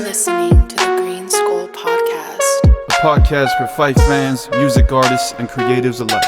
listening to the GreenSkull podcast, a podcast for Fife fans, music artists, and creatives alike.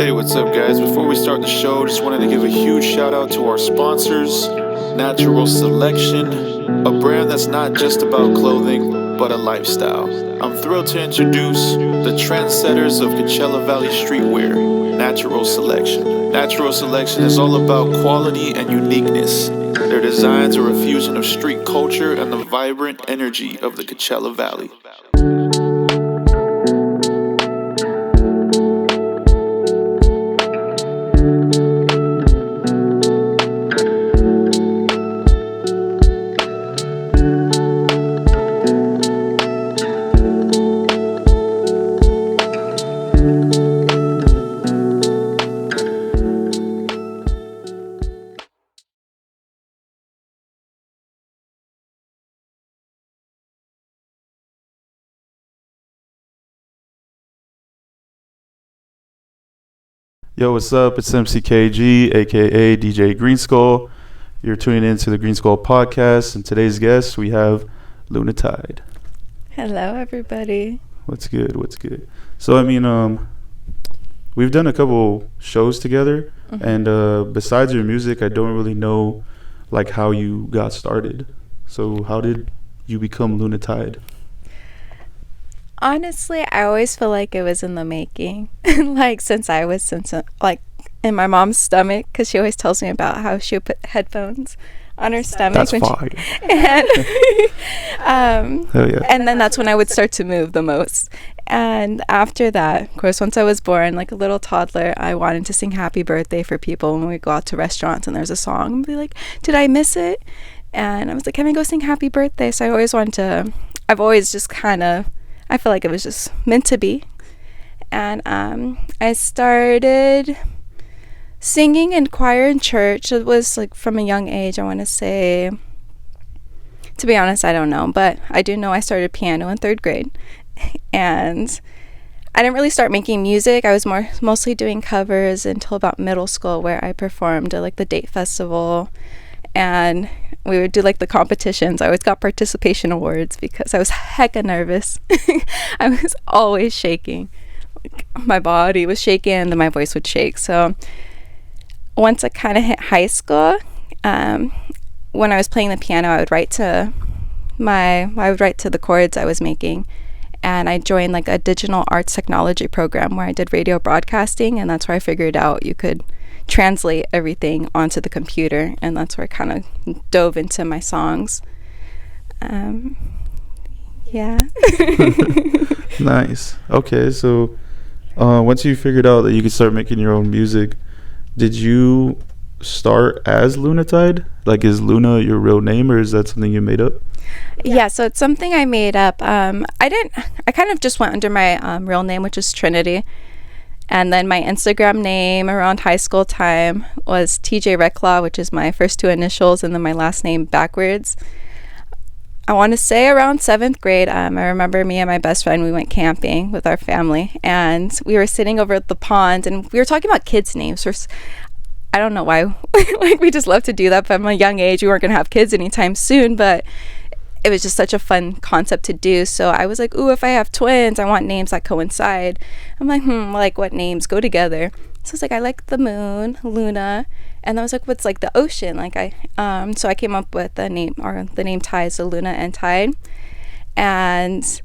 Hey, what's up, guys? Before we start the show, just wanted to give a huge shout out to our sponsors, Natural Selection, a brand that's not just about clothing, but a lifestyle. I'm thrilled to introduce the trendsetters of Coachella Valley streetwear, Natural Selection. Natural Selection is all about quality and uniqueness. Their designs are a fusion of street culture and the vibrant energy of the Coachella Valley. Yo, what's up? It's MCKG, aka DJ GreenSkull. You're tuning in to the GreenSkull podcast, and today's guest we have Tyde. Hello, everybody. What's good? What's good? So, we've done a couple shows together, and besides your music, I don't really know like how you got started. So, how did you become Tyde? Honestly, I always feel like it was in the making. Like since in my mom's stomach, because she always tells me about how she would put headphones on her stomach. That's fire. Hell yeah. And then that's when I would start to move the most. And after that, of course, once I was born, like a little toddler, I wanted to sing happy birthday for people when we go out to restaurants and there's a song and be like, did I miss it? And I was like, can I go sing happy birthday? So I've always just I feel like it was just meant to be. And I started singing in choir in church. It was like from a young age, I want to say. To be honest, I don't know. But I do know I started piano in 3rd grade. And I didn't really start making music. I was mostly doing covers until about middle school, where I performed at like the Date Festival. And we would do like the competitions. I always got participation awards because I was hecka nervous. I was always shaking. Like, my body was shaking and then my voice would shake. So once I kind of hit high school, when I was playing the piano, I would write to the chords I was making. And I joined like a digital arts technology program where I did radio broadcasting, and that's where I figured out you could translate everything onto the computer, and that's where I kind of dove into my songs. Yeah. Nice. Okay, so once you figured out that you could start making your own music, did you start as Tyde? Like, is Luna your real name, or is that something you made up? Yeah, so it's something I made up. I kind of just went under my real name, which is Trinity. And then my Instagram name around high school time was TJ Reclaw, which is my first 2 initials, and then my last name backwards. I want to say around 7th grade, I remember me and my best friend, we went camping with our family, and we were sitting over at the pond, and we were talking about kids' names. I don't know why, like we just love to do that, but from a young age, we weren't going to have kids anytime soon, but it was just such a fun concept to do. So I was like, ooh, if I have twins, I want names that coincide. I'm like, like what names go together? So I was like, I like the moon, Luna, and I was like, what's like the ocean? Like so I came up with the name Tyde, so Luna and Tyde. And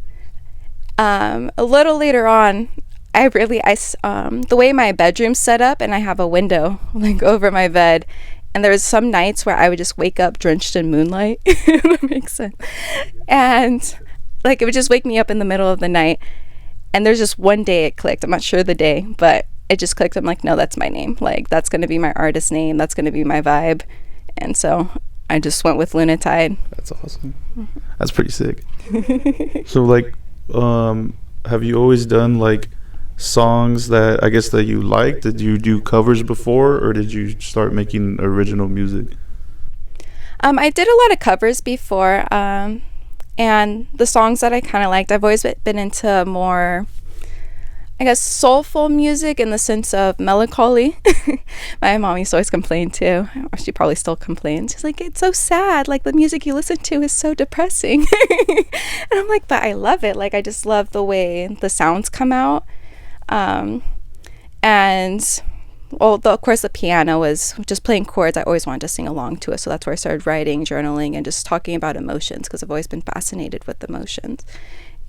a little later on, the way my bedroom's set up, and I have a window like over my bed. And there was some nights where I would just wake up drenched in moonlight. That makes sense. And like it would just wake me up in the middle of the night. And there's just one day it clicked. I'm not sure the day, but it just clicked. I'm like, no, that's my name. Like that's going to be my artist name. That's going to be my vibe. And so I just went with Tyde. That's awesome. That's pretty sick. So like, have you always done like songs that I guess that you liked? Did you do covers before, or did you start making original music? I did a lot of covers before, and the songs that I kind of liked, I've always been into more I guess, soulful music in the sense of melancholy. My mom used to always complain too. She probably still complains. She's like, it's so sad. Like, the music you listen to is so depressing. And I'm like, but I love it. Like, I just love the way the sounds come out. And, well, of course, the piano was just playing chords. I always wanted to sing along to it. So that's where I started writing, journaling, and just talking about emotions, because I've always been fascinated with emotions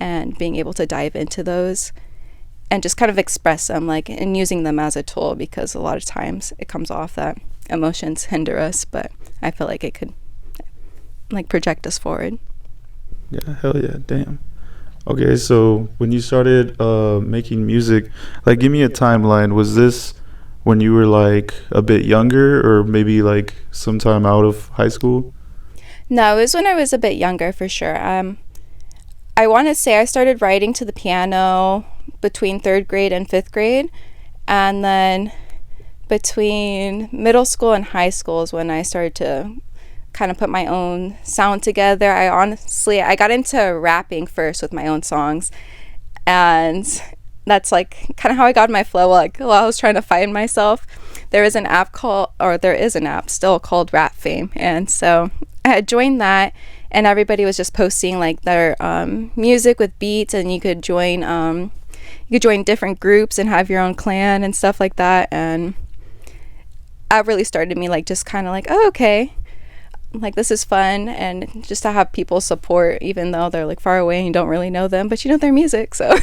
and being able to dive into those and just kind of express them, like, and using them as a tool, because a lot of times it comes off that emotions hinder us, but I feel like it could, like, project us forward. Yeah, hell yeah, damn. Okay, so when you started making music, like, give me a timeline. Was this when you were, like, a bit younger, or maybe, like, sometime out of high school? No, it was when I was a bit younger, for sure. I want to say I started writing to the piano between 3rd grade and 5th grade, and then between middle school and high school is when I started to kind of put my own sound together. I got into rapping first with my own songs, and that's like kind of how I got my flow. Like, while I was trying to find myself, there is an app still called Rap Fame, and so I had joined that, and everybody was just posting like their music with beats, and you could join different groups and have your own clan and stuff like that. And that really started me, like, just kind of like, oh, okay, like, this is fun, and just to have people support, even though they're, like, far away and you don't really know them, but you know their music, so.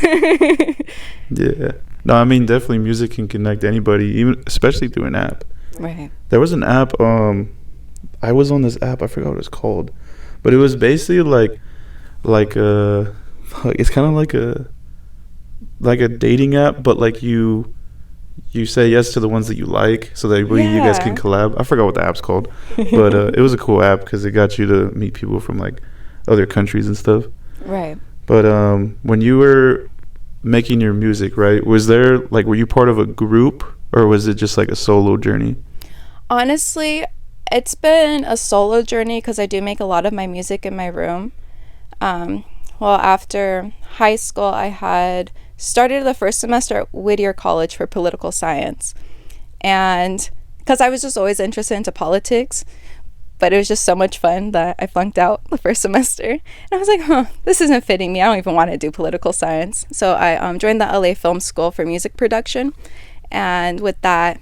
Yeah. No, I mean, definitely music can connect anybody, even especially through an app. Right. There was an app, I was on this app, I forgot what it was called, but it was basically it's kind of like a dating app, but like you say yes to the ones that you like, so that you guys can collab. I forgot what the app's called, but it was a cool app because it got you to meet people from, like, other countries and stuff. Right. But when you were making your music, right, were you part of a group, or was it just like a solo journey? Honestly, it's been a solo journey, because I do make a lot of my music in my room. Well, after high school, I had started the first semester at Whittier College for political science. And because I was just always interested into politics, but it was just so much fun that I flunked out the first semester. And I was like, this isn't fitting me. I don't even want to do political science. So I joined the LA Film School for music production. And with that,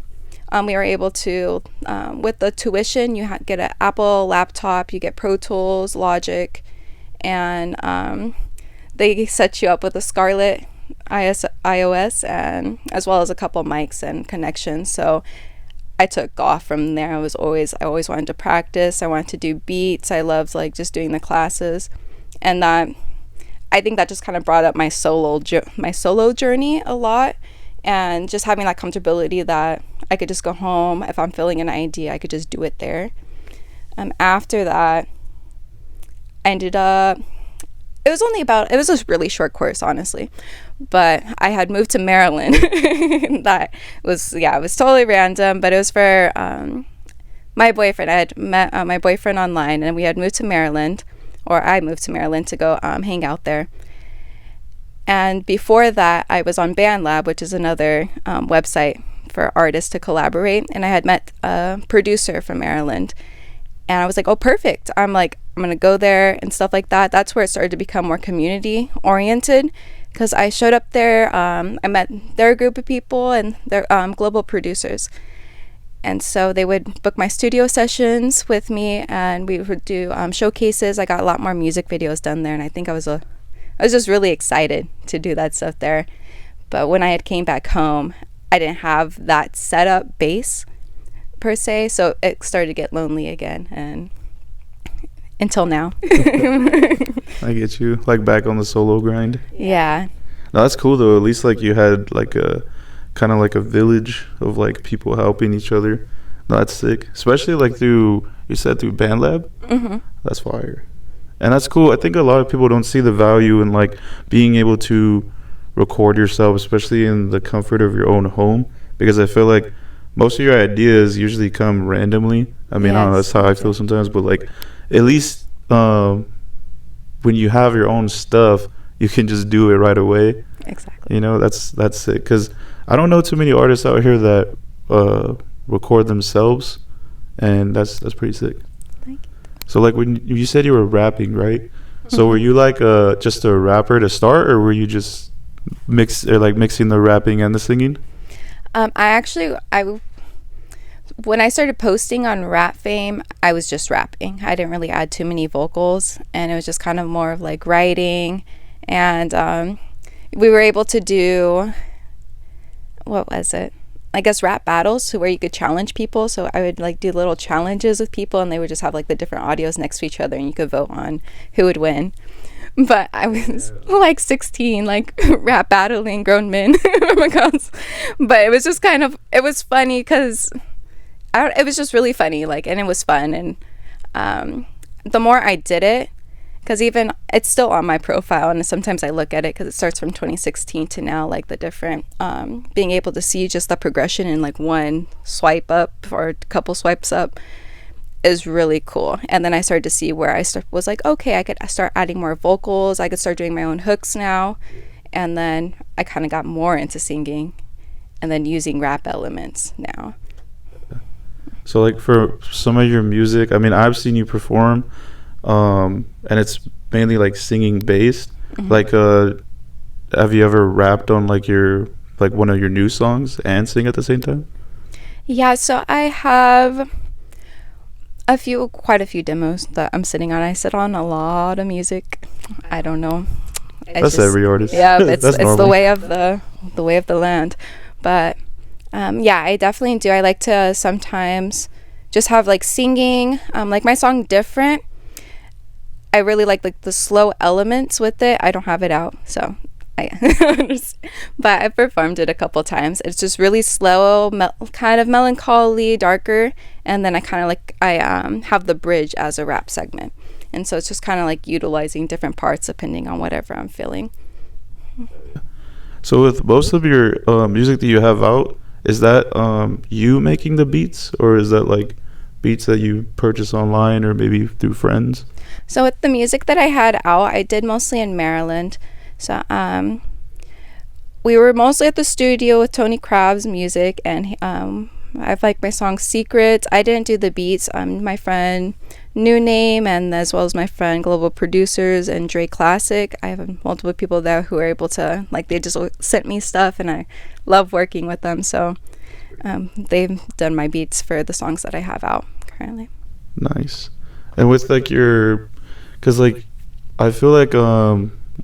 we were able to, with the tuition, you get an Apple laptop, you get Pro Tools, Logic, and they set you up with a Scarlett iOS, and as well as a couple mics and connections. So I took off from there. I always wanted to practice. I wanted to do beats. I loved, like, just doing the classes, and that, I think that just kind of brought up my solo journey a lot, and just having that comfortability that I could just go home. If I'm feeling an idea, I could just do it there. After that, I ended up, it was a really short course, honestly, but I had moved to Maryland. It was totally random, but it was for my boyfriend. I had met my boyfriend online, and we had moved to Maryland, or I moved to Maryland to go hang out there. And before that, I was on BandLab, which is another website for artists to collaborate, and I had met a producer from Maryland. And I was like, oh, perfect. I'm going to go there and stuff like that. That's where it started to become more community oriented, because I showed up there. I met their group of people, and their global producers. And so they would book my studio sessions with me, and we would do showcases. I got a lot more music videos done there, and I think I was just really excited to do that stuff there. But when I had came back home, I didn't have that setup base per se, so it started to get lonely again, and until now. I get you, like, back on the solo grind. Yeah. No, that's cool though. At least, like, you had like a kind of like a village of, like, people helping each other. No, that's sick, especially like through BandLab. Mm-hmm. That's fire. And that's cool. I think a lot of people don't see the value in, like, being able to record yourself, especially in the comfort of your own home, because I feel like most of your ideas usually come randomly. I mean, I don't know, that's how I feel sometimes, but, like, at least when you have your own stuff, you can just do it right away. Exactly. You know, that's it. Because I don't know too many artists out here that record themselves, and that's pretty sick. Thank you. So like when you said you were rapping, right? So were Mhm. you like just a rapper to start, or were you just mixing the rapping and the singing? I when I started posting on Rap Fame, I was just rapping. I didn't really add too many vocals, and it was just kind of more of like writing. And we were able to do, what was it? I guess rap battles, so where you could challenge people. So I would like do little challenges with people, and they would just have like the different audios next to each other, and you could vote on who would win. But I was like 16, like rap battling grown men. Oh my God. But it was just it was funny because it was just really funny, like, and it was fun. And the more I did it, because even it's still on my profile, and sometimes I look at it because it starts from 2016 to now, like the different, being able to see just the progression in like one swipe up or a couple swipes up is really cool. And then I started to see where was like, okay, I could start adding more vocals. I could start doing my own hooks now. And then I kind of got more into singing and then using rap elements now. So like for some of your music, I mean, I've seen you perform, and it's mainly like singing based. Mhm. Like, have you ever rapped on like one of your new songs and sing at the same time? Yeah, so I have quite a few demos that I'm sitting on. I sit on a lot of music. I don't know. That's every artist. Yeah, it's That's the normal. way of the land. But yeah, I definitely do. I like to sometimes just have like singing, like my song Different. I really like the slow elements with it. I don't have it out, so but I performed it a couple times. It's just really slow, kind of melancholy, darker, and then I have the bridge as a rap segment, and so it's just kind of like utilizing different parts depending on whatever I'm feeling. So with most of your music that you have out, is that you making the beats, or is that like beats that you purchase online or maybe through friends? So with the music that I had out, I did mostly in Maryland. So we were mostly at the studio with Tony Crab's music, and I've like my song Secrets. I didn't do the beats. My friend New Name, and as well as my friend Global Producers and Dre Classic. I have multiple people there who are able to, like, they just sent me stuff, and I love working with them. So they've done my beats for the songs that I have out currently. Nice. And with like because like I feel like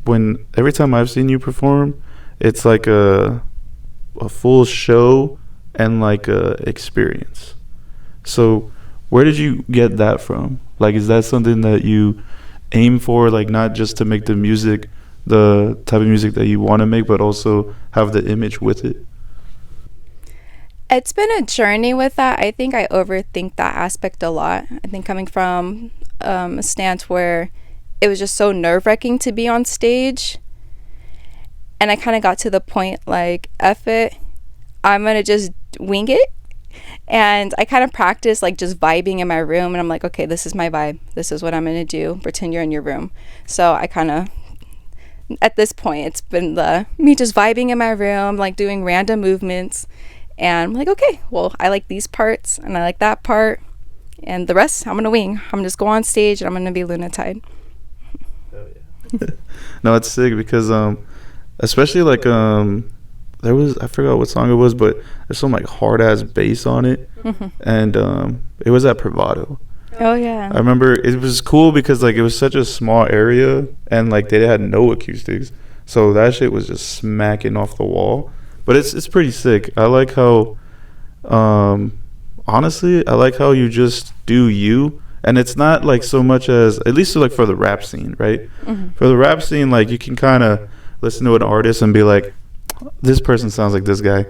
when every time I've seen you perform, it's like a full show and like a experience. So where did you get that from? Like, is that something that you aim for, like not just to make the music, the type of music that you want to make, but also have the image with it? It's been a journey with that. I think I overthink that aspect a lot. I think coming from a stance where it was just so nerve-wracking to be on stage, and I kind of got to the point like, F it, I'm gonna just wing it. And I kind of practice like just vibing in my room, and I'm like, okay, this is my vibe, this is what I'm gonna do, pretend you're in your room. So I kind of, at this point, it's been me just vibing in my room, like doing random movements, and I'm like, okay, well, I like these parts and I like that part, and the rest I'm gonna wing. I'm just go on stage and I'm gonna be Luna Tyde. No, it's sick because especially like there was, I forgot what song it was, but there's some like hard ass bass on it. And it was at Bravado. Oh yeah. I remember it was cool because like it was such a small area, and like they had no acoustics, so that shit was just smacking off the wall. But it's pretty sick. I like how honestly, I like how you just do you, and it's not like so much as, at least like for the rap scene, right? For the rap scene, like you can kind of listen to an artist and be like, this person sounds like this guy.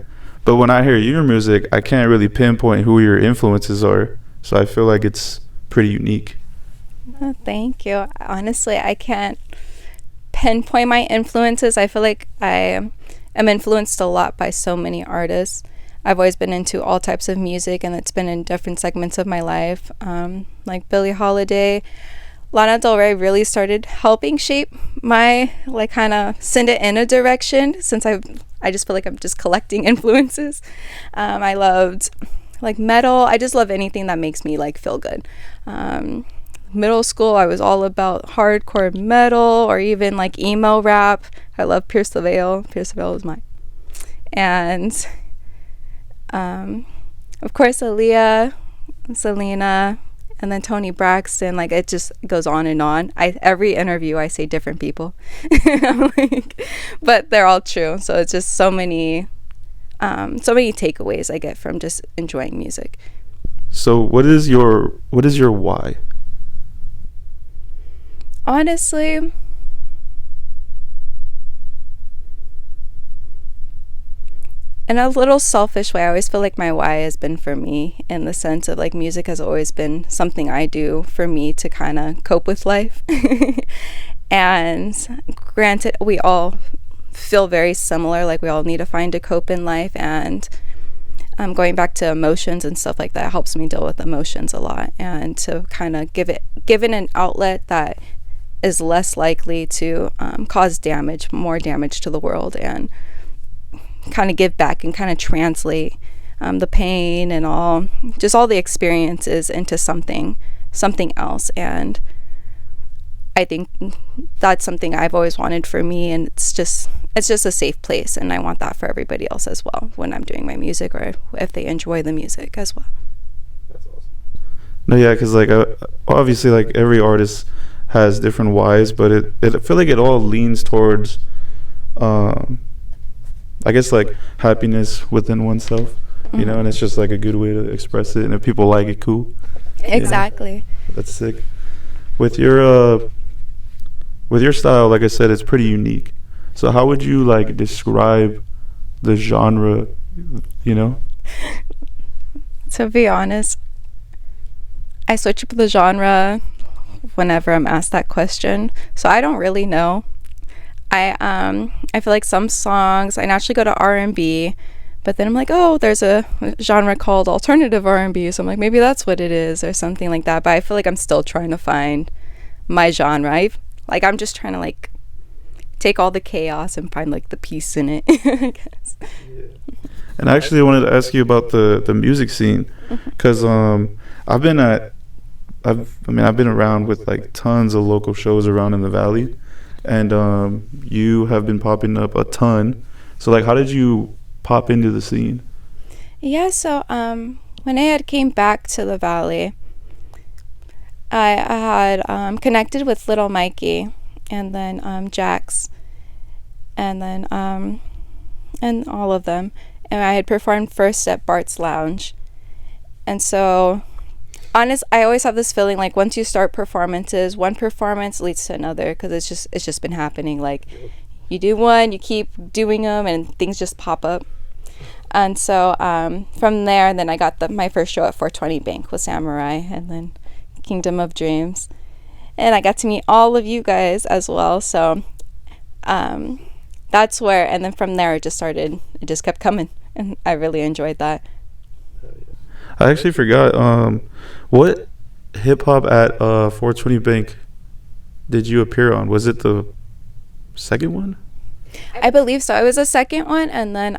But when I hear your music, I can't really pinpoint who your influences are, so I feel like it's pretty unique. Oh, thank you. Honestly, I can't pinpoint my influences. I feel like I am influenced a lot by so many artists. I've always been into all types of music, and it's been in different segments of my life, like Billie Holiday, Lana Del Rey really started helping shape my, like, kind of send it in a direction, since I just feel like I'm just collecting influences. I loved, like, metal. I just love anything that makes me, like, feel good. Middle school, I was all about hardcore metal, or even, like, emo rap. I love Pierce the Veil. Pierce the Veil was mine. And of course, Aaliyah, Selena, and then Toni Braxton. Like, it just goes on and on. Every interview I say different people. Like, but they're all true. So it's just so many takeaways I get from just enjoying music. So what is your why? Honestly, in a little selfish way, I always feel like my why has been for me, in the sense of, like, music has always been something I do for me to kind of cope with life. And granted, we all feel very similar, like we all need to find a cope in life, and going back to emotions and stuff like that helps me deal with emotions a lot, and to kind of give it an outlet that is less likely to cause more damage to the world, and kind of give back and kind of translate the pain and all the experiences into something else. And I think that's something I've always wanted for me, and it's just a safe place, and I want that for everybody else as well when I'm doing my music, or if they enjoy the music as well. That's awesome. No, yeah, because, like, obviously, like, every artist has different whys, but I feel like it all leans towards I guess, like, happiness within oneself, you know, and it's just, like, a good way to express it, and if people like it, cool. Exactly. Yeah, that's sick. With your style, like I said, it's pretty unique. So how would you, like, describe the genre, you know? To be honest, I switch up the genre whenever I'm asked that question, so I don't really know. I feel like some songs I naturally go to R&B, but then I'm like, oh, there's a genre called alternative R&B, so I'm like, maybe that's what it is, or something like that. But I feel like I'm still trying to find my genre. I'm just trying to, like, take all the chaos and find, like, the peace in it, I guess. Yeah. And I actually wanted to ask you about the music scene, because I've been around with, like, tons of local shows around in the Valley. And you have been popping up a ton. So, like, how did you pop into the scene? Yeah, so when I had came back to the Valley, I had connected with Little Mikey, and then Jax, and then and all of them. And I had performed first at Bart's Lounge. And so, I always have this feeling, like, once you start performances, one performance leads to another, because it's just been happening. Like, you do one, you keep doing them, and things just pop up. And so from there, then I got my first show at 420 Bank with Samurai, and then Kingdom of Dreams, and I got to meet all of you guys as well. So that's where, and then from there it just kept coming, and I really enjoyed that. I actually forgot, what hip-hop at 420 Bank did you appear on? Was it the second one? I believe so. It was the second one, and then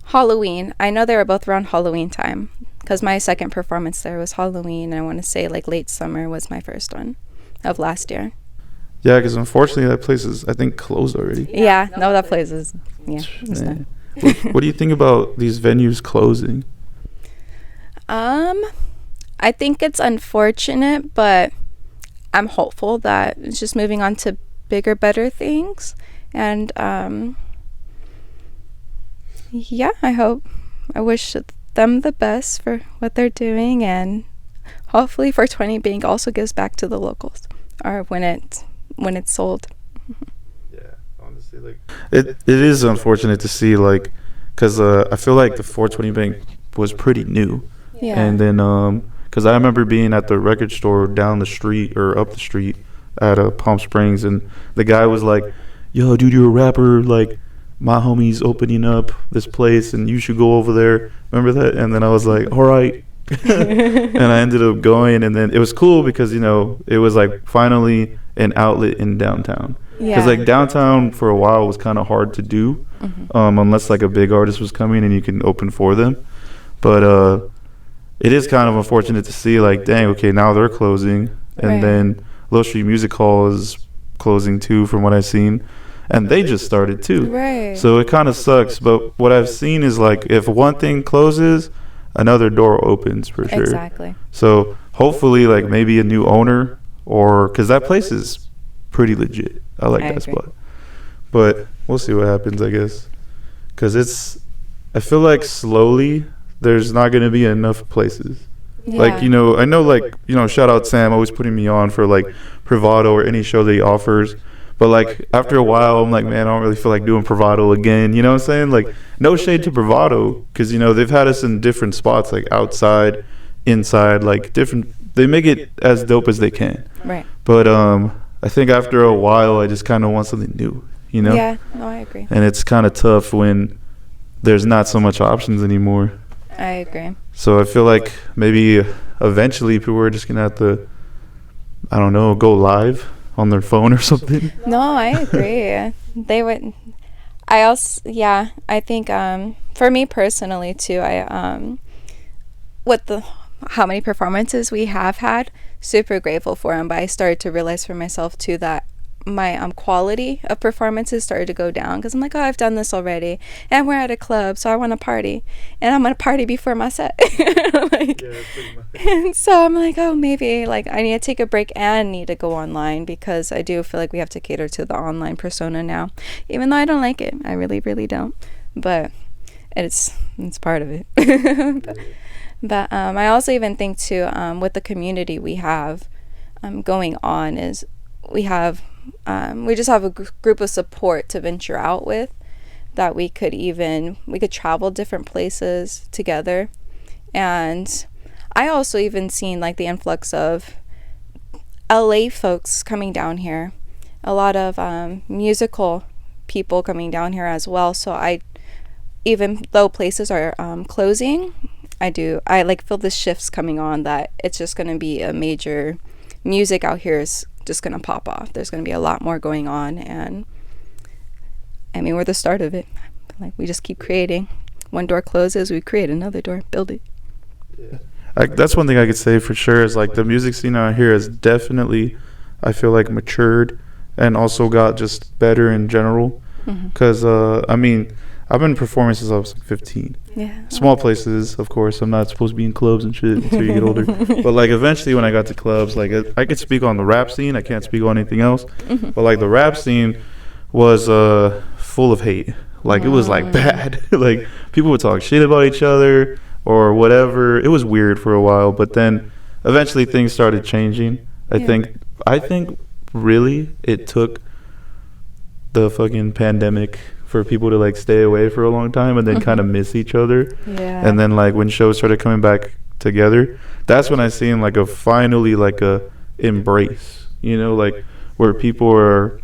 Halloween. I know they were both around Halloween time, because my second performance there was Halloween. I want to say, like, late summer was my first one of last year. Yeah, because unfortunately that place is, I think, closed already. Yeah, no, that place is, yeah. It's done. What do you think about these venues closing? I think it's unfortunate, but I'm hopeful that it's just moving on to bigger, better things. And yeah, I wish them the best for what they're doing, and hopefully 420 Bank also gives back to the locals, or when it's sold. Yeah, honestly, like, it is unfortunate to see, like, because I feel like the 420 Bank was pretty new. Yeah. And then because I remember being at the record store down the street or up the street at Palm Springs, and the guy was like, yo, dude, you're a rapper, like, my homie's opening up this place and you should go over there, remember that? And then I was like, all right. And I ended up going, and then it was cool because, you know, it was like finally an outlet in downtown. Because like downtown for a while was kind of hard to do, unless like a big artist was coming and you can open for them. But it is kind of unfortunate to see, like, dang, okay, now they're closing, and then Low Street Music Hall is closing too, from what I've seen, and they just started too. Right. So it kind of sucks. But what I've seen is, like, if one thing closes, another door opens for sure. Exactly. So hopefully, like, maybe a new owner, or because that place is pretty legit. I like that spot. But we'll see what happens, I guess, because I feel like slowly there's not going to be enough places. Like, you know, I know, like, you know, shout out Sam, always putting me on for like Bravado or any show that he offers. But like after a while, I'm like, man, I don't really feel like doing Bravado again. You know what I'm saying? Like, no shade to Bravado, because, you know, they've had us in different spots, like outside, inside, like different. They make it as dope as they can. Right. But I think after a while, I just kind of want something new. You know? Yeah. No, I agree. And it's kind of tough when there's not so much options anymore. I agree. So I feel like maybe eventually people are just gonna have to, I don't know, go live on their phone or something. No, I agree. They would. I also, I think for me personally too, how many performances we have had, super grateful for them. But I started to realize for myself too that my quality of performances started to go down, because I'm like, oh, I've done this already, and we're at a club, so I want to party, and I'm gonna party before my set. Like, and so I'm like, oh, maybe like I need to take a break and need to go online, because I do feel like we have to cater to the online persona now, even though I don't like it. I really don't, but it's part of it. But I also even think too, with the community we have going on, is we just have a group of support to venture out with, that we could travel different places together. And I also even seen like the influx of LA folks coming down here, a lot of musical people coming down here as well. So even though places are closing, I like feel the shifts coming on, that it's just going to be a major music out here is just going to pop off. There's going to be a lot more going on, and I mean, we're the start of it. Like, we just keep creating. One door closes, we create another door, build it. That's one thing I could say for sure, is like the music scene out here has definitely, I feel like, matured, and also got just better in general. Because I mean, I've been performing since I was like 15. Yeah. Small places, of course. I'm not supposed to be in clubs and shit until you get older. But like eventually when I got to clubs, like I could speak on the rap scene. I can't speak on anything else. But like the rap scene was full of hate. Like it was like bad. Like people would talk shit about each other or whatever. It was weird for a while, but then eventually things started changing. I think really it took the fucking pandemic for people to like stay away for a long time and then kind of miss each other. Yeah. And then like when shows started coming back together, that's when I seen like a embrace, you know, like where people are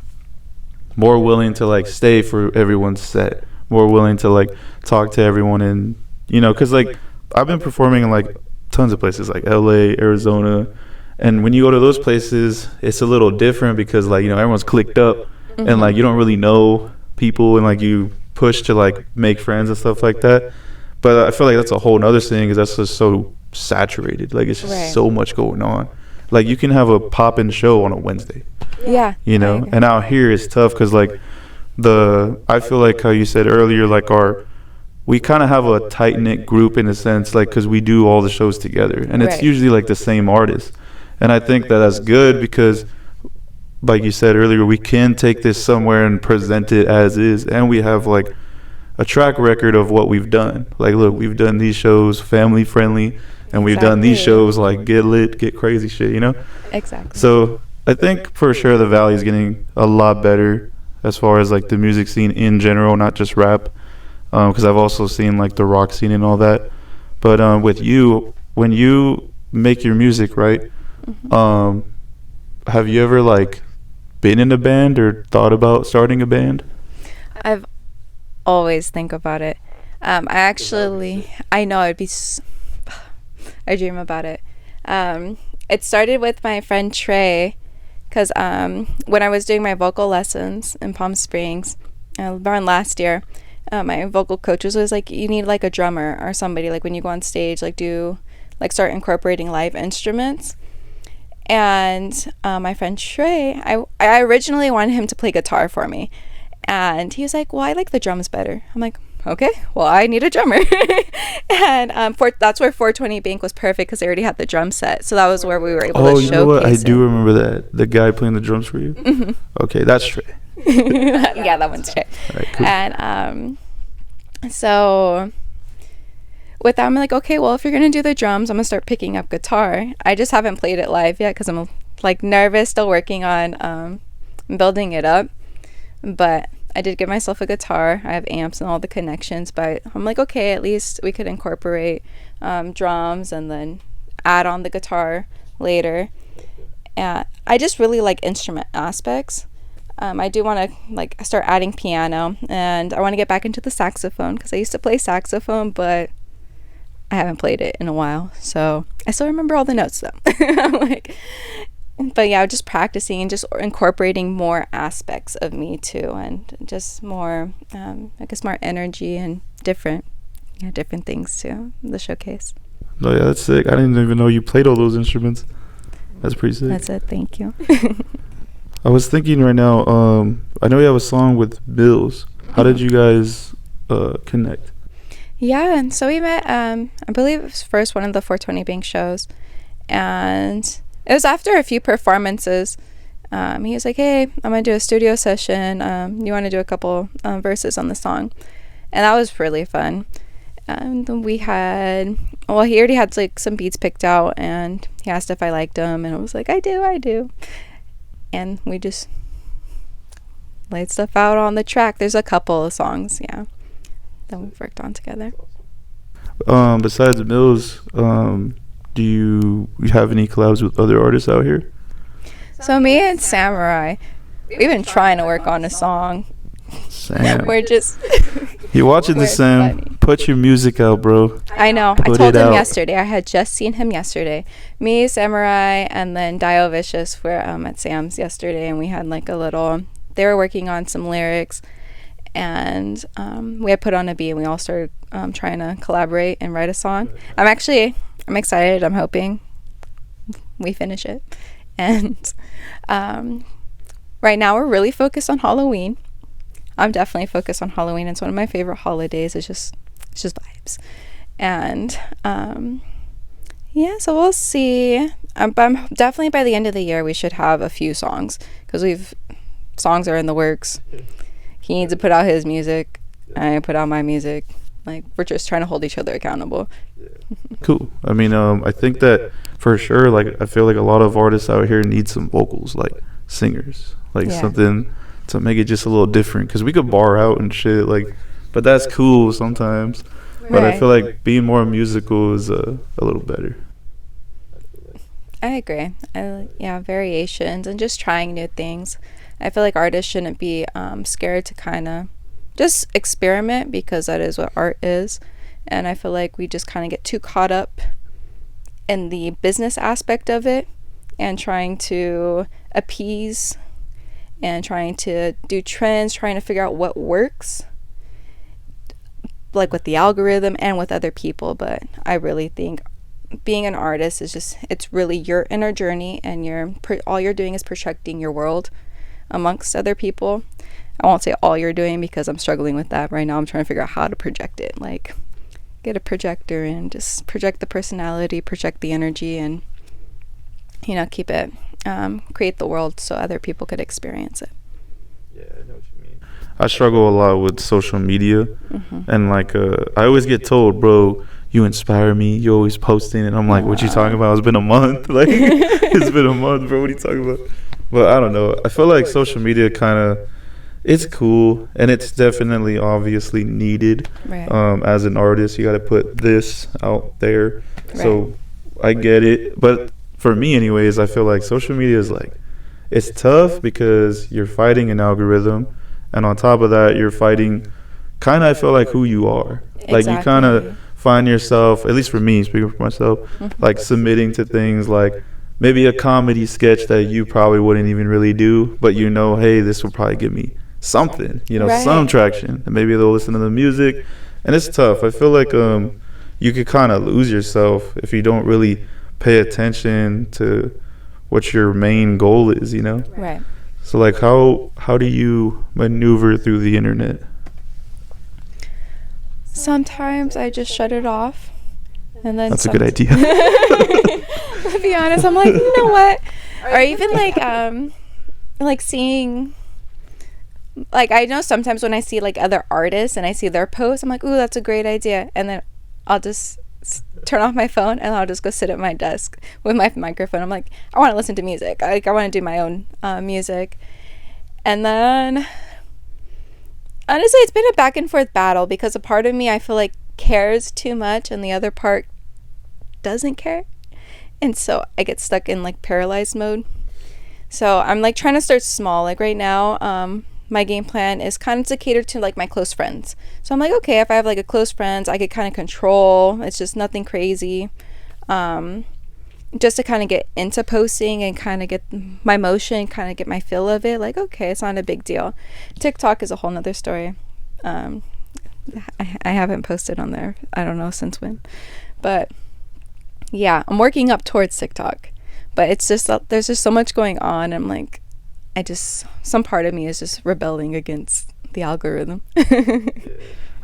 more willing to like stay for everyone's set, more willing to like talk to everyone, and you know, because like I've been performing in like tons of places like LA, Arizona, and when you go to those places it's a little different because like, you know, everyone's clicked up and like you don't really know people, and like you push to like make friends and stuff like that. But I feel like that's a whole nother thing, because that's just so saturated. Like it's just so much going on. Like you can have a pop-in show on a Wednesday. Yeah. You know, and out here it's tough because like I feel like how you said earlier, like we kind of have a tight-knit group in a sense, like because we do all the shows together, and it's usually like the same artist. And I think that that's good because, like you said earlier, we can take this somewhere and present it as is, and we have like a track record of what we've done. Like, look, we've done these shows family friendly, and we've done these shows like get lit, get crazy shit, you know? Exactly. So I think for sure the Valley is getting a lot better as far as like the music scene in general, not just rap, because I've also seen like the rock scene and all that. But with you, when you make your music, right, have you ever like been in a band or thought about starting a band? I've always think about it. I know I dream about it. It started with my friend Trey, because when I was doing my vocal lessons in Palm Springs around last year, my vocal coach was always like, you need like a drummer or somebody, like when you go on stage, like start incorporating live instruments. And my friend Trey, I originally wanted him to play guitar for me, and he was like, well, I like the drums better. I'm like, okay, well, I need a drummer. And that's where 420 Bank was perfect, because they already had the drum set, so that was where we were able to showcase. Oh, you know what? I do remember that, the guy playing the drums for you. Mm-hmm. Okay, that's Trey. Yeah, that one's Trey. All right, cool. And so with that, I'm like, okay, well, if you're gonna do the drums, I'm gonna start picking up guitar. I just haven't played it live yet because I'm like nervous, still working on building it up. But I did give myself a guitar. I have amps and all the connections, but I'm like, okay, at least we could incorporate drums and then add on the guitar later. I just really like instrument aspects. I do want to like start adding piano, and I want to get back into the saxophone because I used to play saxophone, but I haven't played it in a while. So I still remember all the notes though. But yeah, just practicing and just incorporating more aspects of me too, and just more, I guess, more energy and different things too. The showcase. Oh yeah, that's sick. I didn't even know you played all those instruments. That's pretty sick. That's it. Thank you. I was thinking right now. I know you have a song with Bills. How did you guys connect? Yeah, and so we met. I believe it was first one of the 420 Bank shows, and it was after a few performances. He was like, hey, I'm going to do a studio session. You want to do a couple verses on the song? And that was really fun. And he already had like some beats picked out, and he asked if I liked them, and I was like, I do. And we just laid stuff out on the track. There's a couple of songs, yeah, that we've worked on together. Besides Mills, do you have any collabs with other artists out here? So me and Samurai, we've been trying to work on a song. Sam, we're just you watching this, Sam? Funny. Put your music out, bro. I know. I told him yesterday. I had just seen him yesterday. Me, Samurai, and then Dio Vicious were at Sam's yesterday, and we had like a little. They were working on some lyrics, and we had put on a beat, and we all started trying to collaborate and write a song. I'm excited. I'm hoping we finish it. And right now we're really focused on Halloween. I'm definitely focused on Halloween. It's one of my favorite holidays. It's just vibes. And yeah, so we'll see. But definitely by the end of the year we should have a few songs, because songs are in the works. He needs to put out his music. I put out my music. Like, we're just trying to hold each other accountable. Cool. I mean, I think that for sure, like, I feel like a lot of artists out here need some vocals, like singers, like something to make it just a little different. Because we could bar out and shit, like, but that's cool sometimes. Right. But I feel like being more musical is a little better. I agree. Variations and just trying new things. I feel like artists shouldn't be scared to kind of just experiment, because that is what art is. And I feel like we just kind of get too caught up in the business aspect of it and trying to appease and trying to do trends, trying to figure out what works, like with the algorithm and with other people. But I really think being an artist is it's really your inner journey, and all you're doing is projecting your world amongst other people. I won't say all you're doing, because I'm struggling with that right now. I'm trying to figure out how to project it, like get a projector and just project the personality, project the energy, and keep it create the world so other people could experience it. Yeah, I know what you mean. I struggle a lot with social media, and like I always get told, bro, you inspire me, you're always posting, and I'm like, what you talking about? It's been a month. Like, it's been a month, bro, what are you talking about? But I don't know, I feel like social media kind of, it's cool, and it's definitely obviously needed. Right. As an artist, you got to put this out there. Right. So I get it, but for me anyways, I feel like social media is like, it's tough because you're fighting an algorithm, and on top of that you're fighting kind of, I feel like, who you are. Exactly. Like, you kind of find yourself, at least for me, speaking for myself, like submitting to things like maybe a comedy sketch that you probably wouldn't even really do, but you know, hey, this will probably give me something, you know, some traction, and maybe they'll listen to the music. And it's tough. I feel like you could kind of lose yourself if you don't really pay attention to what your main goal is, you know? Right. So like how do you maneuver through the internet? Sometimes I just shut it off, and then That's a good idea. To be honest, I'm like, you know what? Or even like seeing, like, I know sometimes when I see like other artists and I see their posts, I'm like, ooh, that's a great idea, and then I'll just turn off my phone and I'll just go sit at my desk with my microphone. I'm like, I want to listen to music. Like, I want to do my own music. And then honestly, it's been a back and forth battle, because a part of me, I feel like, cares too much and the other part doesn't care, and so I get stuck in like paralyzed mode. So I'm like trying to start small. Like right now, my game plan is kind of to cater to like my close friends. So I'm like, okay, if I have like a close friends, I could kind of control. It's just nothing crazy. Just to kind of get into posting and kind of get my motion, kind of get my feel of it. Like, okay, it's not a big deal. TikTok is a whole nother story. I haven't posted on there, I don't know since when. But yeah, I'm working up towards TikTok. But it's just, there's just so much going on. I'm like, some part of me is just rebelling against the algorithm. A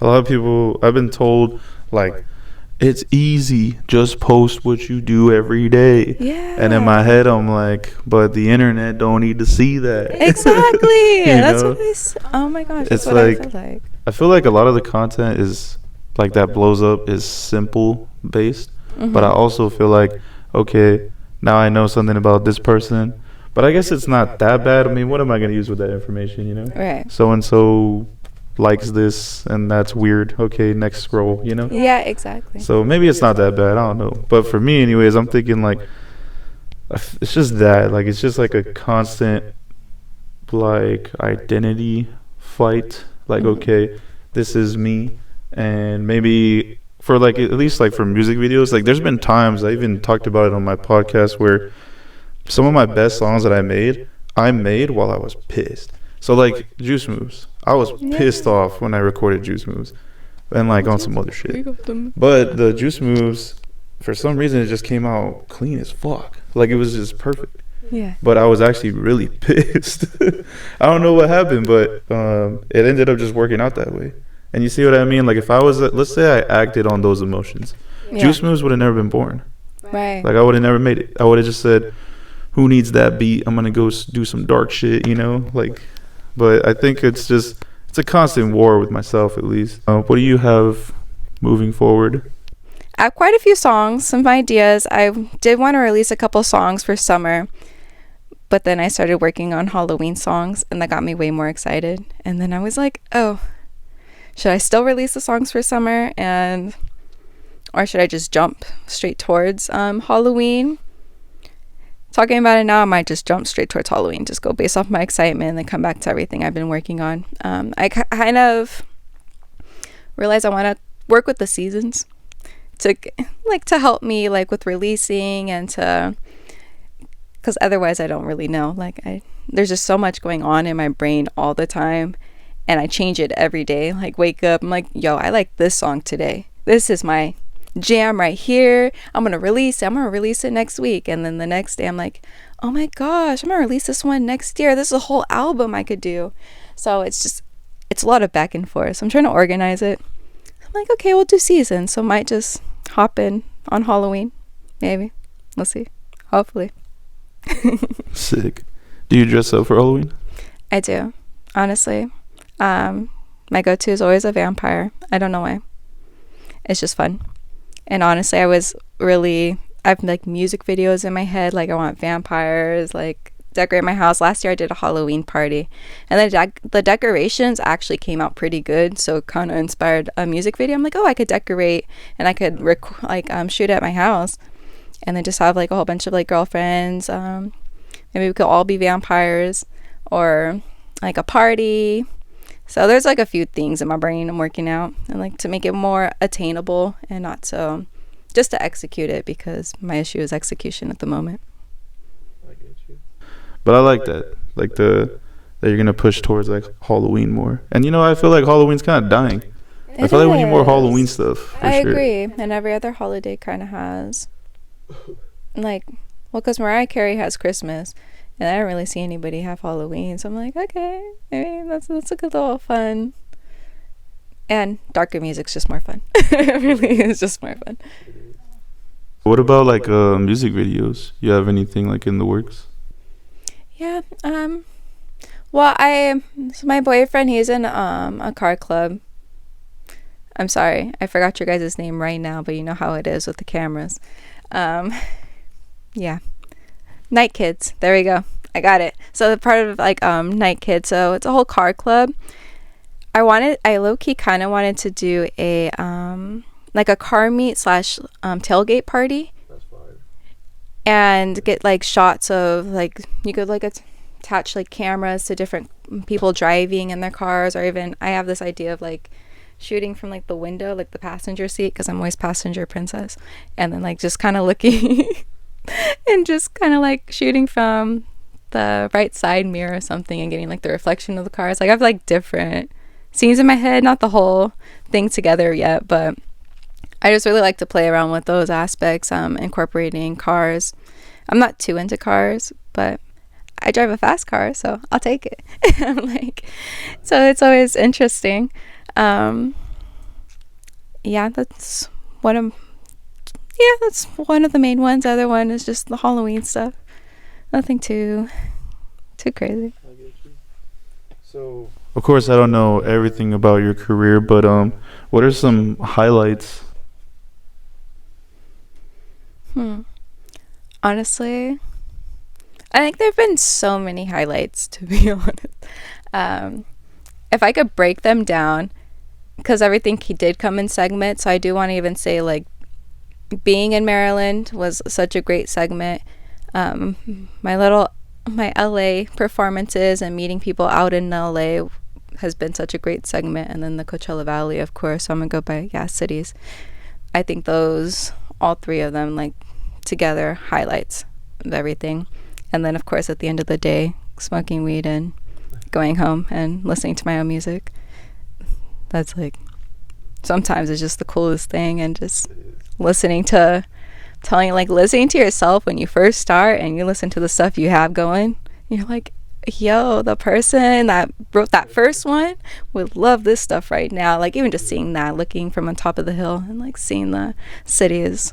lot of people, I've been told, like, it's easy, just post what you do every day. Yeah. And in my head, I'm like, but the internet don't need to see that. Exactly. That's know? what oh my gosh, It's that's what like, I feel like. I feel like a lot of the content is, like, that blows up is simple based. But I also feel like, okay, now I know something about this person. But I guess it's not that bad. I mean, what am I going to use with that information, you know? Right. So-and-so likes this, and that's weird. Okay, next scroll, you know? Yeah, exactly. So maybe it's not that bad. I don't know. But for me, anyways, I'm thinking, like, it's just that. Like, it's just, like, a constant, like, identity fight. Like, okay, this is me. And maybe for, like, at least, like, for music videos, like, there's been times, I even talked about it on my podcast, where some of my best songs that I made while I was pissed. So, like, Juice Moves. I was pissed off when I recorded Juice Moves. And, like, on some other shit. But the Juice Moves, for some reason, it just came out clean as fuck. Like, it was just perfect. Yeah. But I was actually really pissed. I don't know what happened, but it ended up just working out that way. And you see what I mean? Like, if I was, let's say I acted on those emotions, Juice Moves would have never been born. Right. Like, I would have never made it. I would have just said, who needs that beat? I'm going to go do some dark shit, you know? Like, but I think it's a constant war with myself, at least. What do you have moving forward? I have quite a few songs, some ideas. I did want to release a couple songs for summer, but then I started working on Halloween songs, and that got me way more excited. And then I was like, oh, should I still release the songs for summer, or should I just jump straight towards Halloween? Talking about it now, I might just jump straight towards Halloween, just go based off my excitement and then come back to everything I've been working on. I kind of realized I want to work with the seasons to help me, like, with releasing, and because otherwise I don't really know. Like, there's just so much going on in my brain all the time, and I change it every day. Like, wake up, I'm like, yo, I like this song today. This is my jam right here. I'm gonna release it next week. And then the next day I'm like, oh my gosh, I'm gonna release this one next year. This is a whole album I could do. So it's a lot of back and forth. So I'm trying to organize it. I'm like, okay, we'll do seasons. So might just hop in on Halloween, maybe. We'll see. Hopefully. Sick. Do you dress up for Halloween? I do, honestly. My go-to is always a vampire. I don't know why. It's just fun. And honestly, I have like music videos in my head. Like, I want vampires, like, decorate my house. Last year I did a Halloween party, and the decorations actually came out pretty good. So it kind of inspired a music video. I'm like, oh, I could decorate, and I could shoot at my house, and then just have like a whole bunch of like girlfriends. Maybe we could all be vampires, or like a party. So there's like a few things in my brain I'm working out, and like to make it more attainable and not so just to execute it, because my issue is execution at the moment. I get you. But I like that. Like that you're gonna push towards like Halloween more. And I feel like Halloween's kind of dying. I feel like we need more Halloween stuff. I agree. And every other holiday kind of has. Like, well, because Mariah Carey has Christmas, and I don't really see anybody have Halloween. So I'm like, okay, I mean, that's a good little fun. And darker music's just more fun. It really is just more fun. What about like music videos? You have anything like in the works? Yeah. Well, so my boyfriend, he's in a car club. I'm sorry, I forgot your guys' name right now, but you know how it is with the cameras. Yeah, Night Kids. There we go. I got it. So the part of like Night Kids. So it's a whole car club. I low key kind of wanted to do a like a car meet / tailgate party. That's fire. And get like shots of like, you could like attach like cameras to different people driving in their cars, or even I have this idea of like shooting from like the window, like the passenger seat, because I'm always passenger princess, and then like just kind of looking and just kind of like shooting from the right side mirror or something and getting like the reflection of the cars. Like I have like different scenes in my head, not the whole thing together yet, but I just really like to play around with those aspects, incorporating cars. I'm not too into cars, but I drive a fast car, so I'll take it. I'm like, so it's always interesting. Yeah, that's one of the main ones. The other one is just the Halloween stuff. Nothing too crazy. I get you. So, of course, I don't know everything about your career, but what are some highlights? Honestly, I think there have been so many highlights, to be honest. If I could break them down, because everything he did come in segments, so I do want to even say like being in Maryland was such a great segment. My LA performances and meeting people out in LA has been such a great segment, and then the Coachella Valley, of course. So I'm gonna go by cities. I think those, all three of them, like together, highlights of everything. And then of course at the end of the day, smoking weed and going home and listening to my own music. That's like, sometimes it's just the coolest thing. And just listening to yourself when you first start and you listen to the stuff you have going, you're like, yo, the person that wrote that first one would love this stuff right now. Like even just seeing that, looking from on top of the hill and like seeing the city is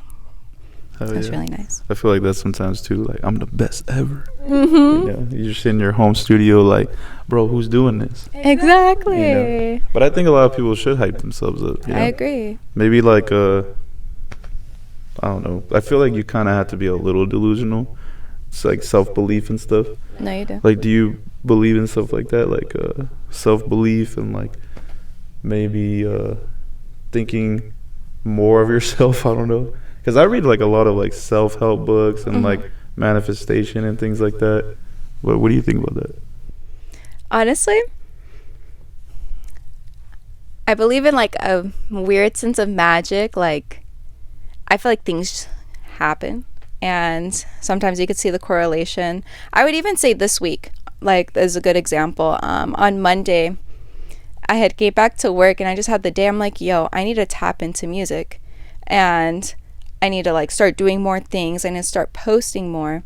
really nice. I feel like that sometimes too. Like I'm the best ever. Mm-hmm. You're just in your home studio, like, bro, who's doing this? Exactly. But I think a lot of people should hype themselves up. I agree. Maybe like I don't know. I feel like you kind of have to be a little delusional. It's like self-belief and stuff. No, you do. Like, do you believe in stuff like that? Like self-belief and like maybe thinking more of yourself. I don't know. Because I read like a lot of like self-help books and like manifestation and things like that. What do you think about that? Honestly, I believe in like a weird sense of magic. Like I feel like things happen, and sometimes you could see the correlation. I would even say this week, like, is a good example. On Monday, I had get back to work and I just had the day. I'm like, yo, I need to tap into music, and I need to like start doing more things. I need to start posting more.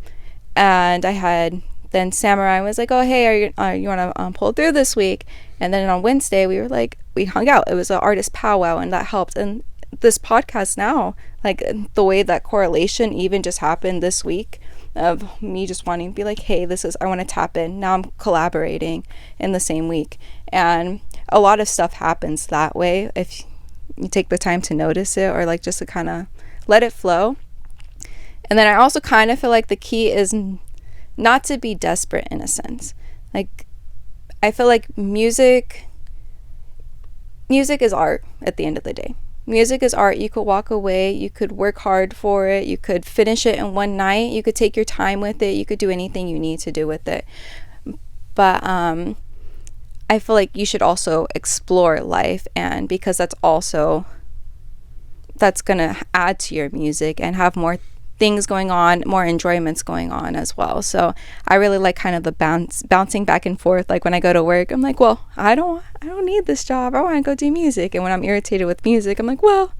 And I had then Samurai was like, oh hey, you want to pull through this week? And then on Wednesday we hung out. It was an artist powwow, and that helped. And this podcast now, like the way that correlation even just happened this week of me just wanting to be like, hey, I want to tap in. Now I'm collaborating in the same week. And a lot of stuff happens that way if you take the time to notice it, or like just to kind of let it flow. And then I also kind of feel like the key is not to be desperate in a sense. Like I feel like music is art at the end of the day. Music is art. You could walk away, you could work hard for it, you could finish it in one night, you could take your time with it, you could do anything you need to do with it. But I feel like you should also explore life, and because that's going to add to your music and have more things going on, more enjoyments going on as well. So I really like kind of the bouncing back and forth. Like when I go to work, I'm like, well, I don't need this job. I want to go do music. And when I'm irritated with music, I'm like, well,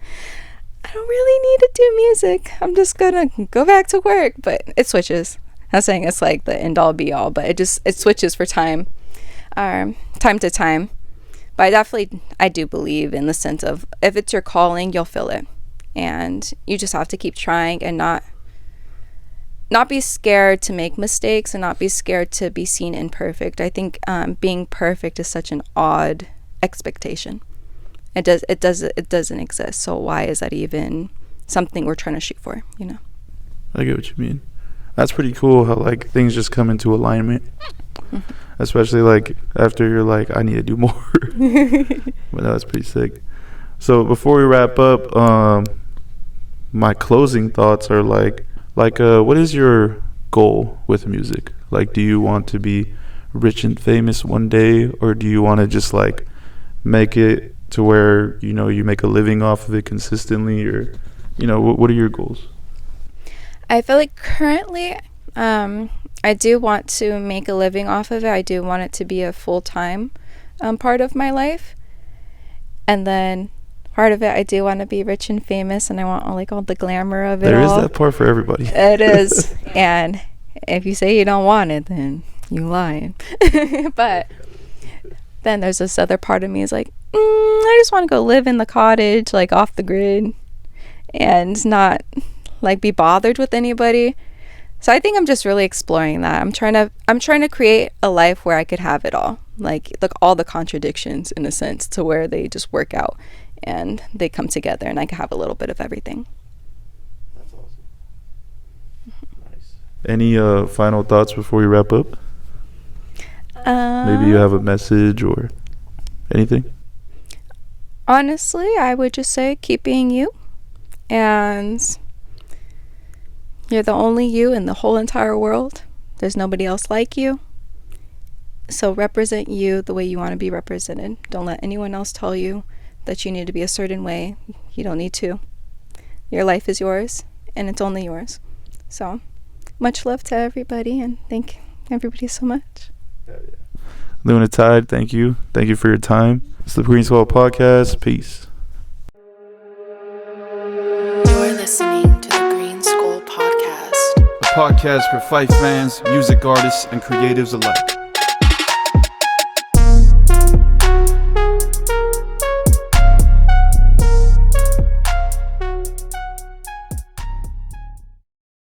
I don't really need to do music. I'm just gonna go back to work. But it switches. I'm not saying it's like the end all be all, but it switches for time to time. But I do believe in the sense of, if it's your calling, you'll feel it. And you just have to keep trying and not be scared to make mistakes and not be scared to be seen imperfect. I think being perfect is such an odd expectation. It doesn't exist. So why is that even something we're trying to shoot for, you know? I get what you mean. That's pretty cool how like things just come into alignment. Especially like after you're like, I need to do more. But that's pretty sick. So before we wrap up, my closing thoughts are like what is your goal with music? Like, do you want to be rich and famous one day, or do you want to just like make it to where, you know, you make a living off of it consistently, or, you know, what are your goals? I feel like currently I do want to make a living off of it. I do want it to be a full-time part of my life. And then part of it, I do want to be rich and famous, and I want all the glamour of it. There is that part for everybody. It is. And if you say you don't want it, then you lying. But then there's this other part of me is like, I just want to go live in the cottage, like off the grid, and not like be bothered with anybody. So I think I'm just really exploring that. I'm trying to create a life where I could have it all, like all the contradictions in a sense, to where they just work out and they come together, and I can have a little bit of everything. That's awesome. Nice. Any final thoughts before we wrap up? Maybe you have a message or anything? Honestly, I would just say keep being you, and you're the only you in the whole entire world. There's nobody else like you. So represent you the way you want to be represented. Don't let anyone else tell you that you need to be a certain way. You don't need to. Your life is yours, and it's only yours. So much love to everybody, and thank everybody so much. Luna, Tyde, thank you. Thank you for your time. It's the GreenSkull podcast. Peace. You're listening to the GreenSkull podcast. A podcast for Fife fans, music artists, and creatives alike.